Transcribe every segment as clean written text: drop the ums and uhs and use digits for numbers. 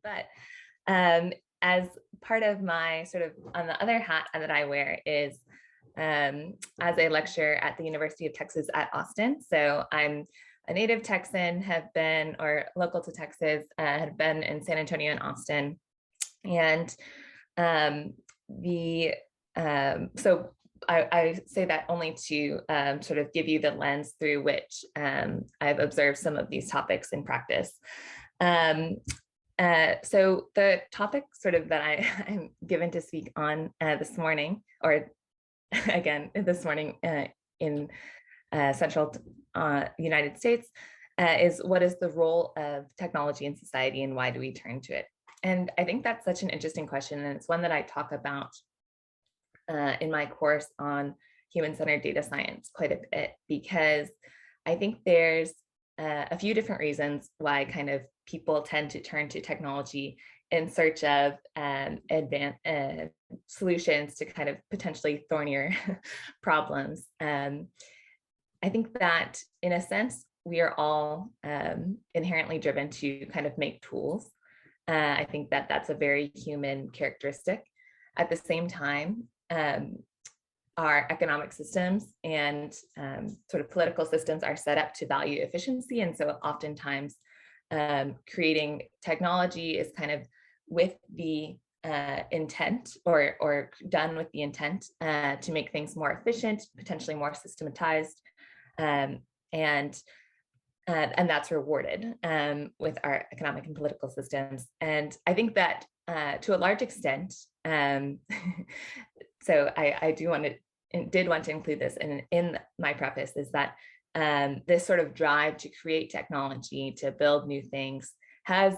But as part of my sort of on the other hat that I wear is as a lecturer at the University of Texas at Austin. So I'm a native Texan, have been, or local to Texas, have been in San Antonio and Austin. And so I say that only to sort of give you the lens through which I've observed some of these topics in practice. So the topic sort of that I'm given to speak on this morning, or again, this morning in central United States, is what is the role of technology in society and why do we turn to it? And I think that's such an interesting question. And it's one that I talk about in my course on human-centered data science quite a bit, because I think there's a few different reasons why kind of people tend to turn to technology in search of advanced solutions to kind of potentially thornier problems. I think that in a sense, we are all inherently driven to kind of make tools. I think that that's a very human characteristic. At the same time, our economic systems and sort of political systems are set up to value efficiency. And so oftentimes creating technology is kind of with the intent or done with the intent to make things more efficient, potentially more systematized, and that's rewarded with our economic and political systems. And I think that to a large extent, so I did want to include this in my preface, is that this sort of drive to create technology, to build new things, has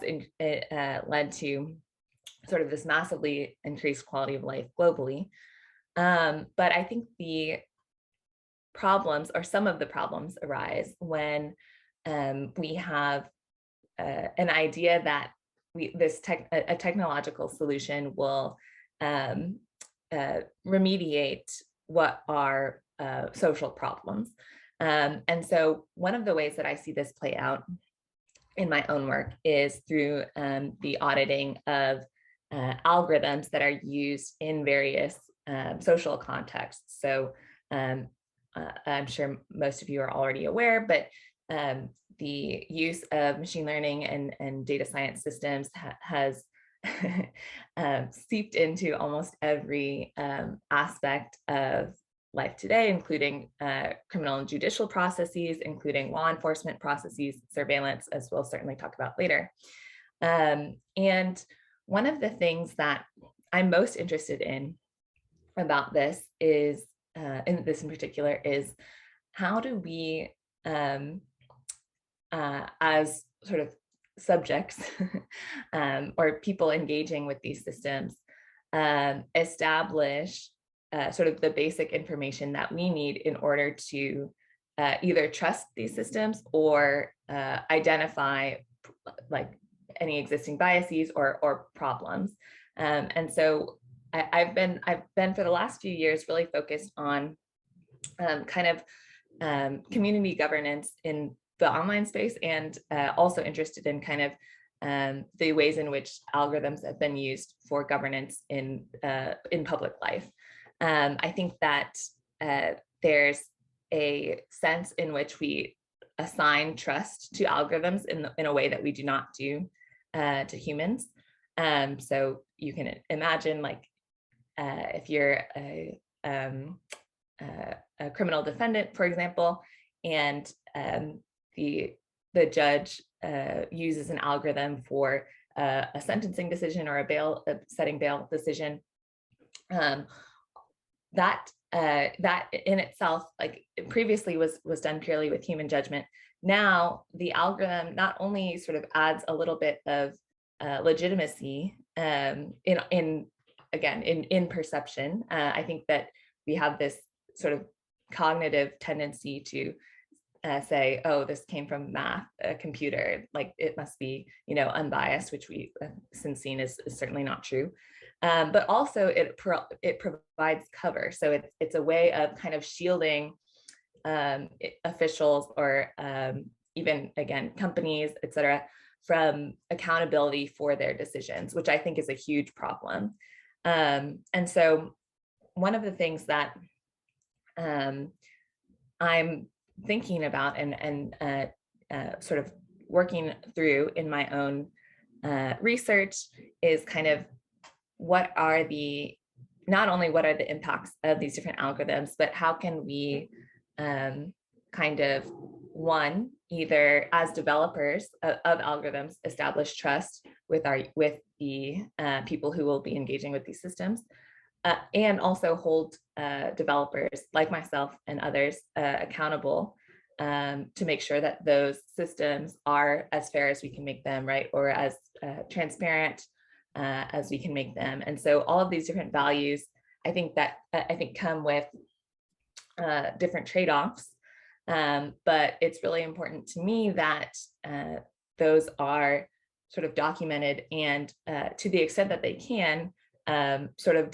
led to sort of this massively increased quality of life globally. But I think the problems, or some of the problems, arise when we have an idea that a technological solution will remediate what are social problems. And so one of the ways that I see this play out in my own work is through the auditing of algorithms that are used in various social contexts. So I'm sure most of you are already aware, but the use of machine learning and data science systems has seeped into almost every aspect of life today, including criminal and judicial processes, including law enforcement processes, surveillance, as we'll certainly talk about later. And one of the things that I'm most interested in about this is, in particular, is how do we, as sort of subjects or people engaging with these systems, establish sort of the basic information that we need in order to either trust these systems or identify like any existing biases or problems. And so I've been for the last few years really focused on kind of community governance in the online space, and also interested in kind of the ways in which algorithms have been used for governance in public life. I think that there's a sense in which we assign trust to algorithms in a way that we do not do to humans. So you can imagine, like, if you're a criminal defendant, for example, and the judge uses an algorithm for a sentencing decision or a setting bail decision, that in itself, like, previously was done purely with human judgment. Now the algorithm not only sort of adds a little bit of legitimacy in perception. I think that we have this sort of cognitive tendency to say, oh, this came from math, a computer, like it must be, unbiased, which we since seen is certainly not true. But also it provides cover. So it's a way of kind of shielding officials or even, again, companies, et cetera, from accountability for their decisions, which I think is a huge problem. And so one of the things that I'm thinking about and sort of working through in my own research is kind of not only what are the impacts of these different algorithms, but how can we kind of either as developers of algorithms establish trust with the people who will be engaging with these systems, and also hold developers like myself and others accountable to make sure that those systems are as fair as we can make them, right, or as transparent as we can make them. And so all of these different values, I think come with different trade-offs, but it's really important to me that those are sort of documented and to the extent that they can sort of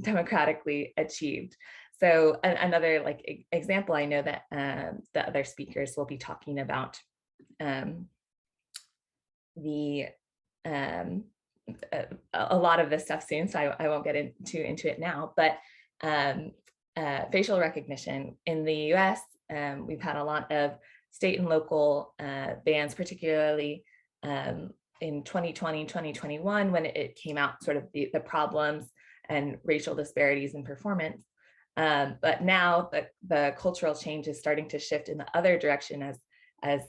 democratically achieved. So another example, I know that the other speakers will be talking about a lot of this stuff soon, so I won't get into it now, but facial recognition in the US, we've had a lot of state and local bans, particularly in 2020, 2021, when it came out, sort of the problems and racial disparities in performance. But now the cultural change is starting to shift in the other direction as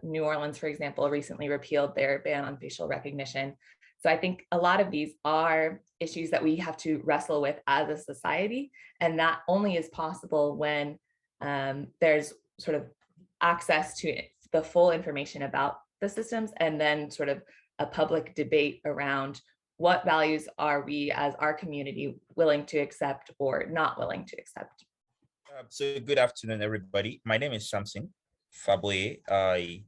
New Orleans, for example, recently repealed their ban on facial recognition. So I think a lot of these are issues that we have to wrestle with as a society, and that only is possible when there's sort of access to the full information about the systems, and then sort of a public debate around what values are we as our community willing to accept or not willing to accept. So good afternoon, everybody. My name is Samson Faboye. I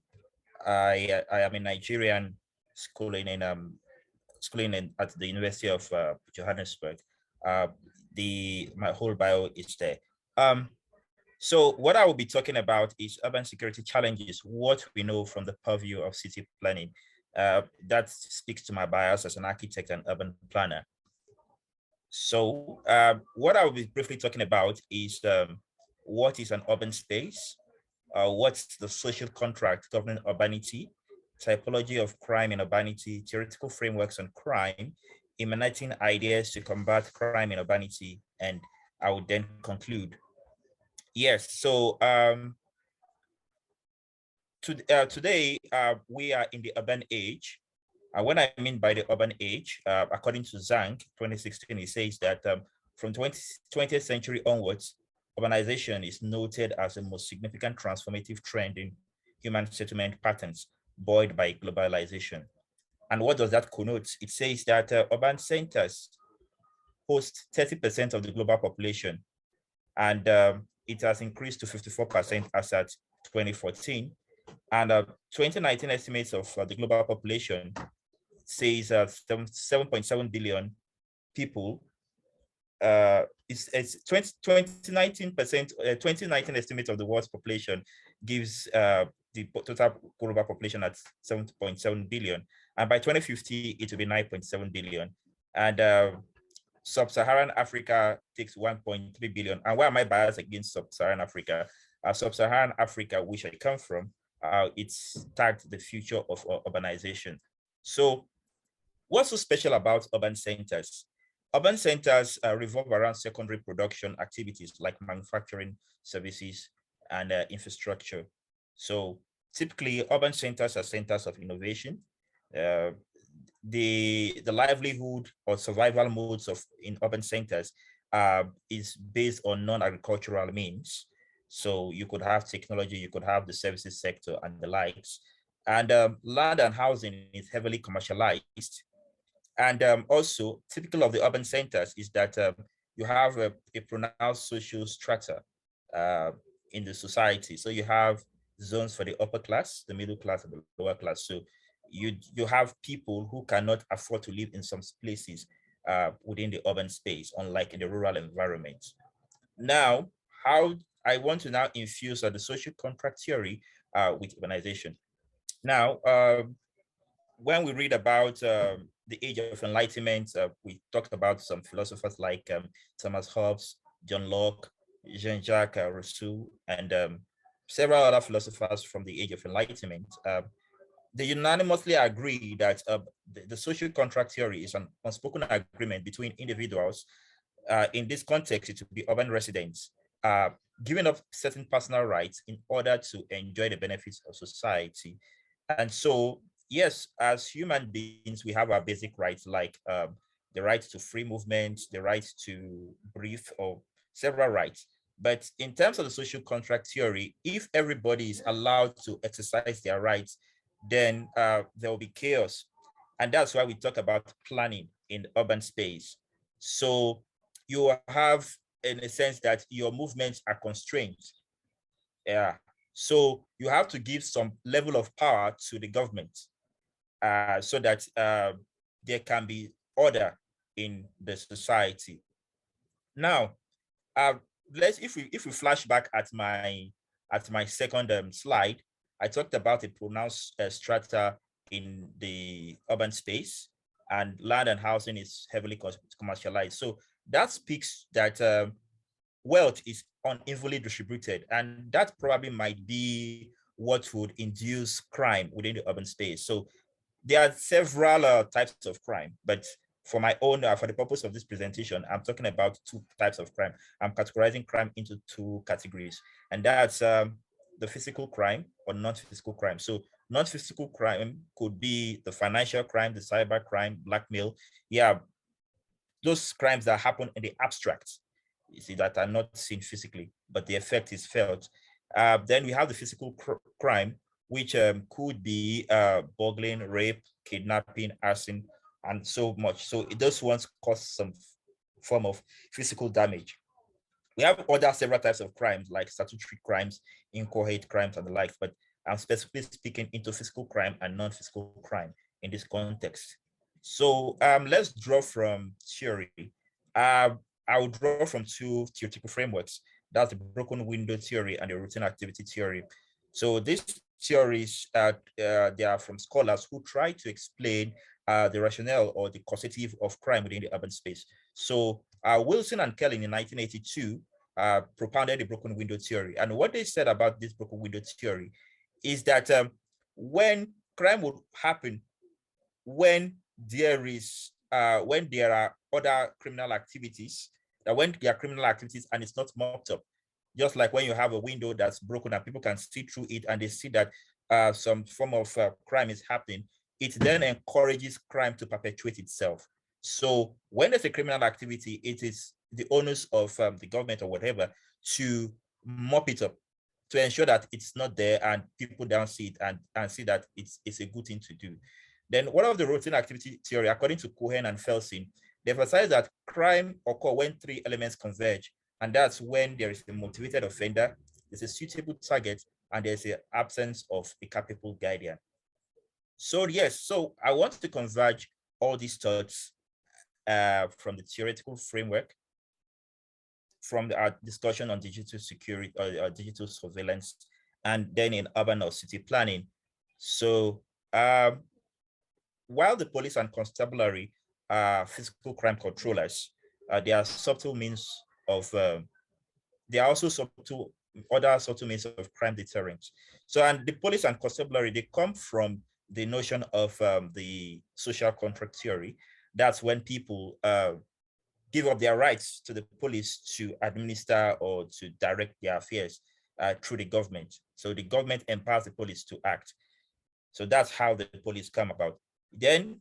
am a Nigerian schooling at the University of Johannesburg. My whole bio is there. So what I will be talking about is urban security challenges, what we know from the purview of city planning. That speaks to my bias as an architect and urban planner. So what I will be briefly talking about is what is an urban space, what's the social contract governing urbanity, typology of crime in urbanity, theoretical frameworks on crime, emanating ideas to combat crime in urbanity, and I will then conclude. Yes, so today we are in the urban age. What I mean by the urban age, according to Zhang 2016, it says that from 20th century onwards, urbanization is noted as the most significant transformative trend in human settlement patterns buoyed by globalization. And what does that connote? It says that urban centers host 30% of the global population, and it has increased to 54% as at 2014. And 2019 estimates of the global population says 7.7 billion people. It's 2019 estimate of the world's population gives the total global population at 7.7 billion, and by 2050 it will be 9.7 billion, and sub-Saharan Africa takes 1.3 billion. And why am I biased against sub-Saharan Africa? Sub-Saharan Africa, which I come from, it's tagged the future of urbanization. So what's so special about urban centers? Urban centers revolve around secondary production activities like manufacturing, services, and infrastructure. So typically, urban centers are centers of innovation. The livelihood or survival modes in urban centers is based on non-agricultural means. So you could have technology, you could have the services sector and the likes. And land and housing is heavily commercialized. And also typical of the urban centers is that you have a pronounced social strata in the society. So you have zones for the upper class, the middle class, and the lower class. So you have people who cannot afford to live in some places within the urban space, unlike in the rural environment. Now, how I want to now infuse the social contract theory with urbanization. Now, when we read about the Age of Enlightenment, we talked about some philosophers like Thomas Hobbes, John Locke, Jean-Jacques Rousseau, and several other philosophers from the Age of Enlightenment. They unanimously agree that the social contract theory is an unspoken agreement between individuals. In this context, it would be urban residents giving up certain personal rights in order to enjoy the benefits of society. And so, yes, as human beings, we have our basic rights like the right to free movement, the right to breathe, or several rights. But in terms of the social contract theory, if everybody is allowed to exercise their rights, then there will be chaos. And that's why we talk about planning in urban space. So you have, in a sense, that your movements are constrained. Yeah. So you have to give some level of power to the government so that there can be order in the society. Now, let's if we flash back at my second slide, I talked about a pronounced strata in the urban space, and land and housing is heavily commercialized. So that speaks that wealth is unevenly distributed, and that probably might be what would induce crime within the urban space. So there are several types of crime, but for my own, for the purpose of this presentation, I'm talking about two types of crime. I'm categorizing crime into two categories, and that's the physical crime or non-physical crime. So non-physical crime could be the financial crime, the cyber crime, blackmail. Yeah, those crimes that happen in the abstract, you see, that are not seen physically, but the effect is felt. Then we have the physical crime, which could be burgling, rape, kidnapping, arson, and so much. So those ones cause some form of physical damage. We have other several types of crimes like statutory crimes, inchoate crimes, and the like, but I'm specifically speaking into physical crime and non-physical crime in this context. So let's draw from theory. I will draw from two theoretical frameworks. That's the broken window theory and the routine activity theory. So these theories, they are from scholars who try to explain the rationale or the causative of crime within the urban space. So Wilson and Kelly in 1982 propounded the broken window theory. And what they said about this broken window theory is that when crime would happen, when there are other criminal activities, that when there are criminal activities and it's not mopped up, just like when you have a window that's broken and people can see through it and they see that some form of crime is happening, it then encourages crime to perpetuate itself. So when there's a criminal activity, it is the onus of the government or whatever to mop it up, to ensure that it's not there and people don't see it and see that it's a good thing to do. Then one of the routine activity theory, according to Cohen and Felsen, they emphasize that crime occurs when three elements converge, and that's when there is a motivated offender, there's a suitable target, and there's an absence of a capable guardian. So yes, so I want to converge all these thoughts from the theoretical framework, from our discussion on digital security or digital surveillance, and then in urban or city planning. So while the police and constabulary are physical crime controllers, there are subtle means of, there are also other subtle means of crime deterrence. So, and the police and constabulary, they come from the notion of the social contract theory. That's when people give up their rights to the police to administer or to direct their affairs through the government. So the government empowers the police to act. So that's how the police come about. Then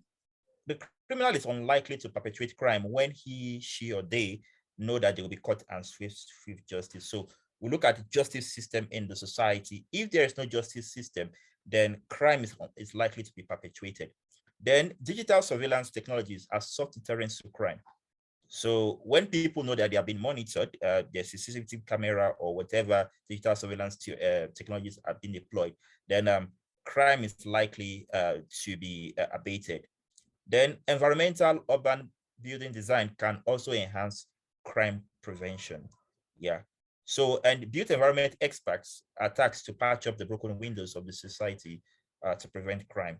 the criminal is unlikely to perpetrate crime when he, she, or they know that they will be caught and swift justice. So we look at the justice system in the society. If there is no justice system, then crime is likely to be perpetuated. Then digital surveillance technologies are soft deterrents to crime. So when people know that they are being monitored, there's a CCTV camera or whatever digital surveillance technologies are being deployed, then crime is likely to be abated. Then environmental urban building design can also enhance crime prevention. Yeah. So, and built environment experts are tasked to patch up the broken windows of the society to prevent crime.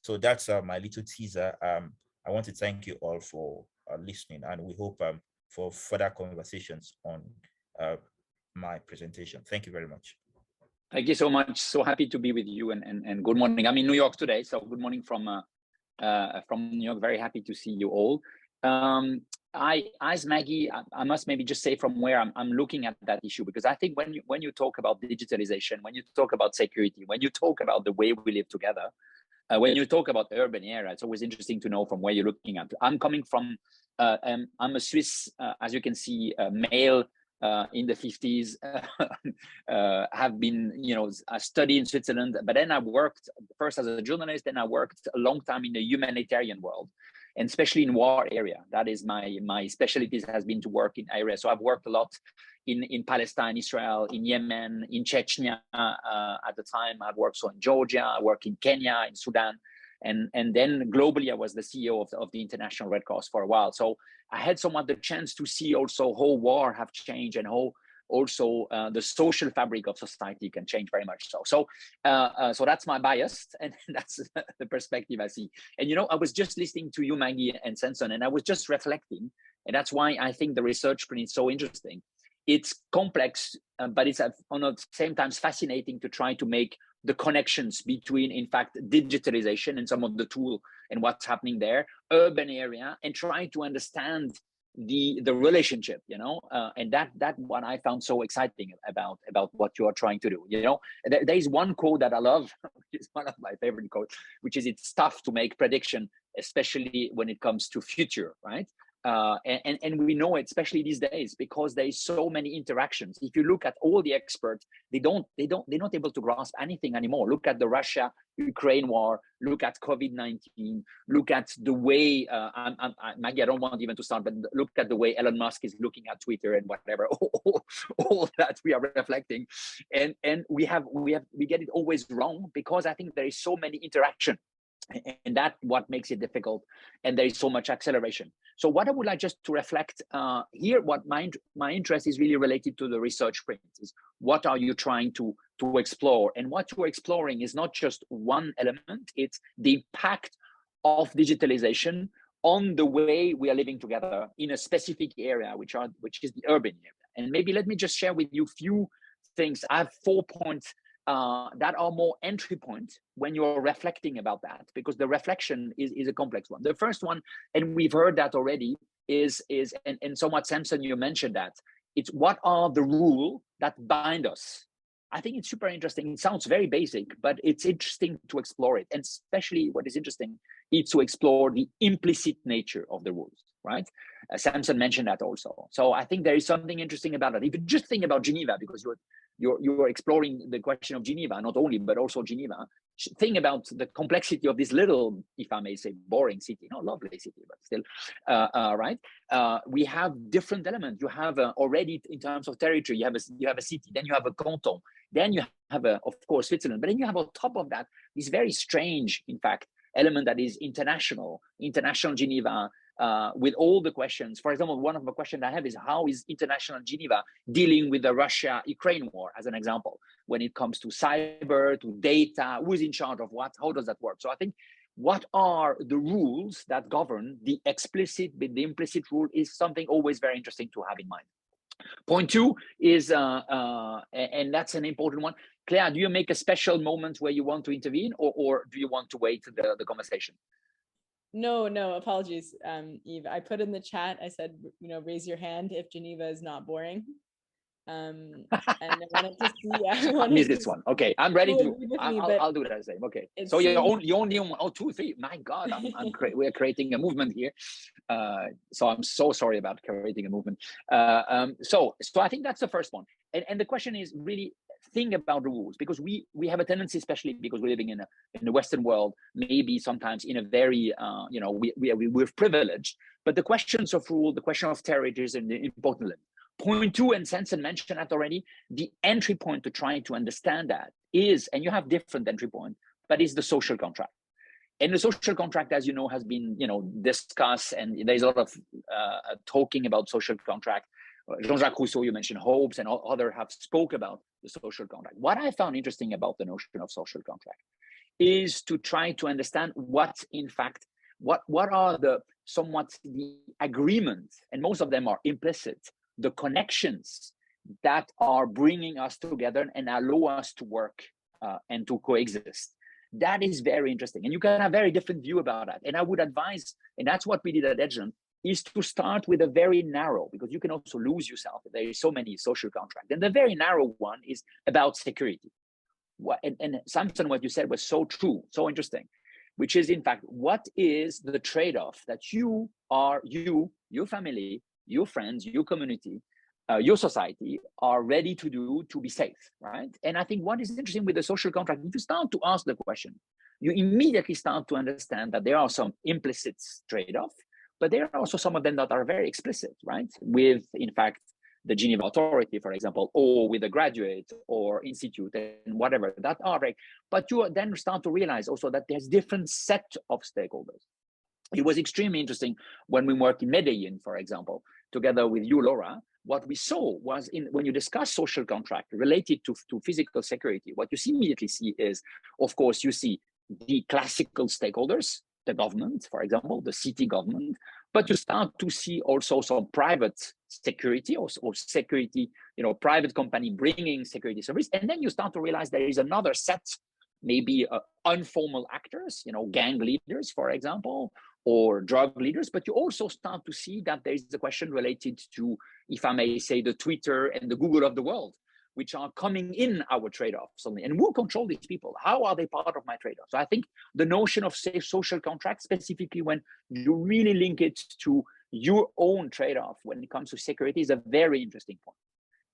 So that's my little teaser. I want to thank you all for listening, and we hope for further conversations on my presentation. Thank you very much. Thank you so much. So happy to be with you, and good morning. I'm in New York today, so good morning from New York. Very happy to see you all. As Maggie, I must maybe just say from where I'm looking at that issue, because I think when you talk about digitalization, when you talk about security, when you talk about the way we live together, when you talk about urban area, it's always interesting to know from where you're looking at. I'm coming from, I'm a Swiss, as you can see, male in the 50s, have been, I studied in Switzerland, but then I worked first as a journalist, then I worked a long time in the humanitarian world, and especially in war area. That is my specialties, has been to work in area. So I've worked a lot in Palestine, Israel, in Yemen, in Chechnya at the time. I've worked so in Georgia, I worked in Kenya, in Sudan. And then globally, I was the CEO of the International Red Cross for a while. So I had somewhat the chance to see also how war have changed, and how also the social fabric of society can change very much so. So that's my bias, and that's the perspective I see. And I was just listening to you, Maggie and Samson, and I was just reflecting, and that's why I think the research print is so interesting. It's complex, but it's at the same time fascinating to try to make the connections between, in fact, digitalization and some of the tool and what's happening there, urban area, and trying to understand the relationship, and that what I found so exciting about what you are trying to do. There is one quote that I love, which is one of my favorite quotes, which is, it's tough to make prediction, especially when it comes to future, right? And we know it, especially these days, because there is so many interactions. If you look at all the experts, they're not able to grasp anything anymore. Look at the Russia-Ukraine war. Look at COVID-19. Look at the way Maggie, I don't want even to start, but look at the way Elon Musk is looking at Twitter and whatever. All that we are reflecting, and we get it always wrong, because I think there is so many interactions. And that's what makes it difficult, and there is so much acceleration. So what I would like just to reflect here, what my interest is really related to the research print, is what are you trying to explore? And what you're exploring is not just one element, it's the impact of digitalization on the way we are living together in a specific area, which is the urban area. And maybe let me just share with you a few things. I have 4 points that are more entry points when you're reflecting about that, because the reflection is a complex one. The first one, and we've heard that already, is and somewhat, Samson, you mentioned that, it's what are the rules that bind us. I think it's super interesting. It sounds very basic, but it's interesting to explore it. And especially what is interesting is to explore the implicit nature of the rules, right? Samson mentioned that also. So I think there is something interesting about it. If you just think about Geneva, because you're exploring the question of Geneva, not only, but also Geneva. Think about the complexity of this little, if I may say, boring city, not lovely city, but still, right? We have different elements. You have already, in terms of territory, you have a city, then you have a canton, then you have of course, Switzerland, but then you have on top of that this very strange, in fact, element that is international Geneva. With all the questions. For example, one of the questions I have is, how is international Geneva dealing with the Russia-Ukraine war, as an example, when it comes to cyber, to data, who's in charge of what, how does that work? So I think, what are the rules that govern the explicit with the implicit rule is something always very interesting to have in mind. Point 2 is, and that's an important one. Claire, do you make a special moment where you want to intervene, or do you want to wait the conversation? No, apologies, Yves. I put in the chat, I said, raise your hand if Geneva is not boring. And I wanted to see. I missed this one. Okay, I'm ready to. I'll do that the same. Okay, so you're only on 2, 3. My God, we're creating a movement here. So I'm so sorry about creating a movement. So I think that's the first one. And the question is really, think about the rules, because we have a tendency, especially because we're living in the Western world, maybe sometimes in a very we're privileged, but the questions of rule, the question of territory is an important element. Point 2, and Samson mentioned that already, the entry point to trying to understand that is, and you have different entry points, but is the social contract. And the social contract, as you know, has been discussed, and there's a lot of talking about social contract. Jean-Jacques Rousseau, you mentioned, Hobbes, and others have spoke about the social contract. What I found interesting about the notion of social contract is to try to understand what, in fact, what are the agreements, and most of them are implicit, the connections that are bringing us together and allow us to work and to coexist. That is very interesting. And you can have a very different view about that. And I would advise, and that's what we did at Edgelands, is to start with a very narrow, because you can also lose yourself. There are so many social contracts. And the very narrow one is about security. And Samson, what you said was so true, so interesting, which is, in fact, what is the trade-off that you, your family, your friends, your community, your society are ready to do to be safe, right? And I think what is interesting with the social contract, if you start to ask the question, you immediately start to understand that there are some implicit trade-off, but there are also some of them that are very explicit, right? With, in fact, the Geneva Authority, for example, or with a graduate or institute and whatever that are, right? But you then start to realize also that there's different set of stakeholders. It was extremely interesting when we worked in Medellin, for example, together with you, Laura. What we saw was when you discuss social contract related to physical security, what you immediately see is, of course, you see the classical stakeholders, the government, for example, the city government, but you start to see also some private security or security, private company bringing security service. And then you start to realize there is another set, maybe informal actors, gang leaders, for example, or drug leaders, but you also start to see that there is a question related to, if I may say, the Twitter and the Google of the world, which are coming in our trade-offs. And who control these people? How are they part of my trade-off? So I think the notion of safe social contract, specifically when you really link it to your own trade-off when it comes to security, is a very interesting point.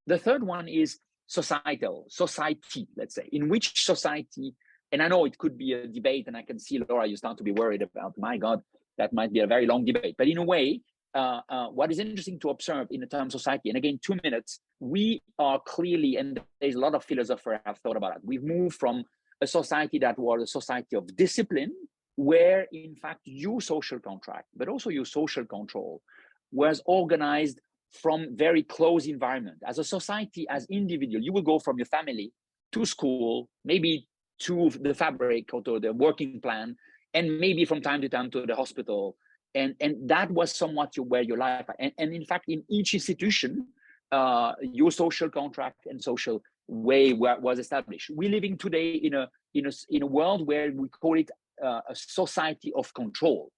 The third one is society, let's say, in which society, and I know it could be a debate, and I can see, Laura, you start to be worried about, my God, that might be a very long debate. But in a way, what is interesting to observe in the term society, and again, 2 minutes, we are clearly, and there's a lot of philosophers have thought about it, we've moved from a society that was a society of discipline, where in fact your social contract, but also your social control was organized from very close environment. As a society, as individual, you will go from your family to school, maybe to the fabric or to the working plan, and maybe from time to time to the hospital. And that was somewhat where your life, and in fact, in each institution, your social contract and social way was established. We're living today in a world where we call it a society of control.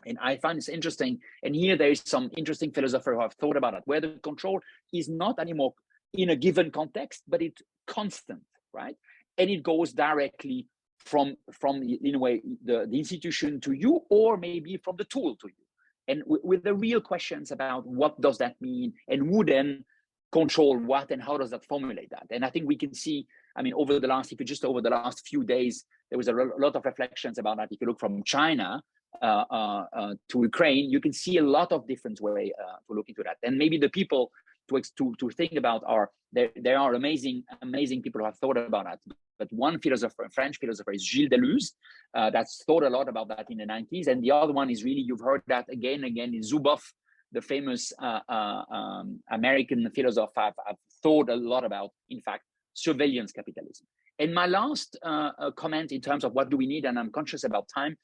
And I find it's interesting. And here there is some interesting philosophers who have thought about it, where the control is not anymore in a given context, but it's constant, right? And it goes directly from in a way the institution to you, or maybe from the tool to you, and with the real questions about what does that mean, and who then control what, and how does that formulate that. And I think we can see, I mean, over the last few days, there was a lot of reflections about that. If you look from China to Ukraine, you can see a lot of different way to look into that. And maybe the people to think about there are amazing people who have thought about that. But one philosopher, a French philosopher, is Gilles Deleuze, that's thought a lot about that in the 90s. And the other one is really, you've heard that again and again, is Zuboff, the famous American philosopher, have thought a lot about, in fact, surveillance capitalism. And my last comment in terms of what do we need, and I'm conscious about time,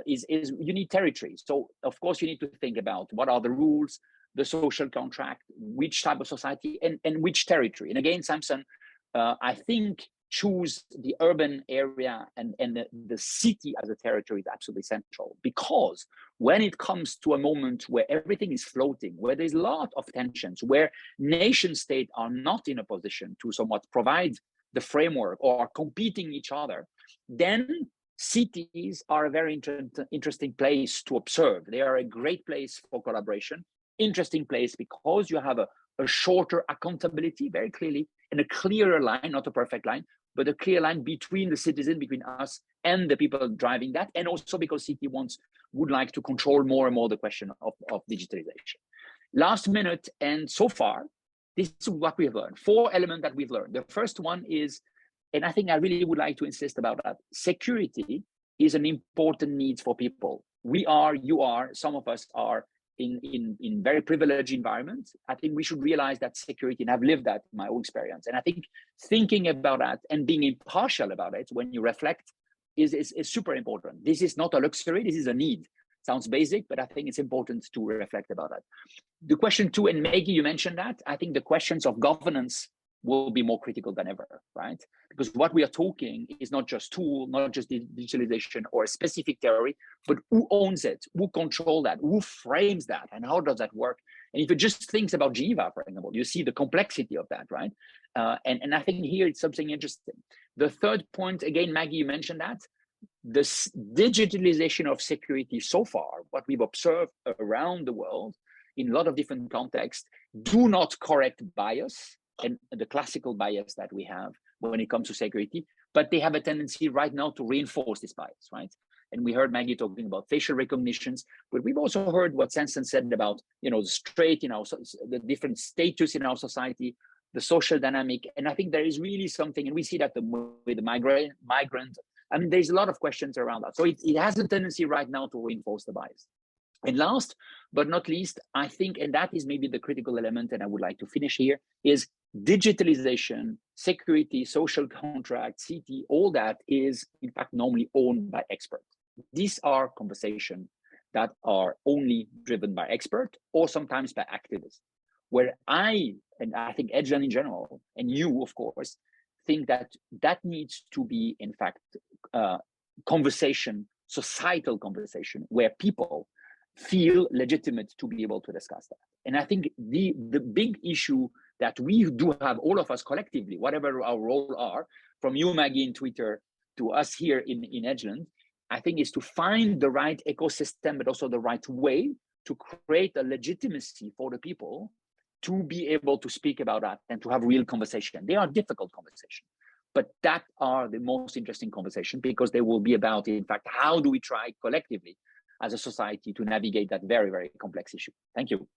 is you need territory. So of course you need to think about what are the rules, the social contract, which type of society, and which territory. And again, Samson, I think choose the urban area and the city as a territory is absolutely central, because when it comes to a moment where everything is floating, where there's a lot of tensions, where nation states are not in a position to somewhat provide the framework or are competing each other, then cities are a very interesting place to observe. They are a great place for collaboration, interesting place because you have a shorter accountability very clearly, and a clearer line, not a perfect line, but a clear line between the citizen, between us and the people driving that. And also because city would like to control more and more the question of digitalization. Last minute, and so far, this is what we have learned. 4 elements that we've learned. The first one is, and I think I really would like to insist about that, security is an important need for people. We are, you are, some of us are in very privileged environments, I think we should realize that security, and I've lived that in my own experience. And I think thinking about that and being impartial about it when you reflect is super important. This is not a luxury, this is a need. Sounds basic, but I think it's important to reflect about that. The question two, and Maggie, you mentioned that, I think the questions of governance will be more critical than ever, right? Because what we are talking is not just tool, not just digitalization or a specific theory, but who owns it, who controls that, who frames that, and how does that work? And if you just think about Geneva, for example, you see the complexity of that, right? And I think here it's something interesting. The third point, again, Maggie, you mentioned that, this digitalization of security so far, what we've observed around the world in a lot of different contexts, do not correct bias and the classical bias that we have when it comes to security, but they have a tendency right now to reinforce this bias, right? And we heard Maggie talking about facial recognitions, but we've also heard what Samson said about, you know, the different status in our society, the social dynamic. And I think there is really something, and we see that with the migrant, I mean, there's a lot of questions around that. So it has a tendency right now to reinforce the bias. And last but not least, I think, and that is maybe the critical element, and I would like to finish here, is digitalization, security, social contract, CT, all that is in fact normally owned by experts. These are conversations that are only driven by experts or sometimes by activists. Where and I think Edgelands in general, and you, of course, think that that needs to be, in fact, conversation, societal conversation, where people feel legitimate to be able to discuss that. And I think the big issue that we do have, all of us collectively, whatever our role are, from you, Maggie, in Twitter, to us here in Edgeland, I think is to find the right ecosystem, but also the right way to create a legitimacy for the people to be able to speak about that and to have real conversation. They are difficult conversations, but that are the most interesting conversation, because they will be about, in fact, how do we try collectively as a society to navigate that very, very complex issue. Thank you.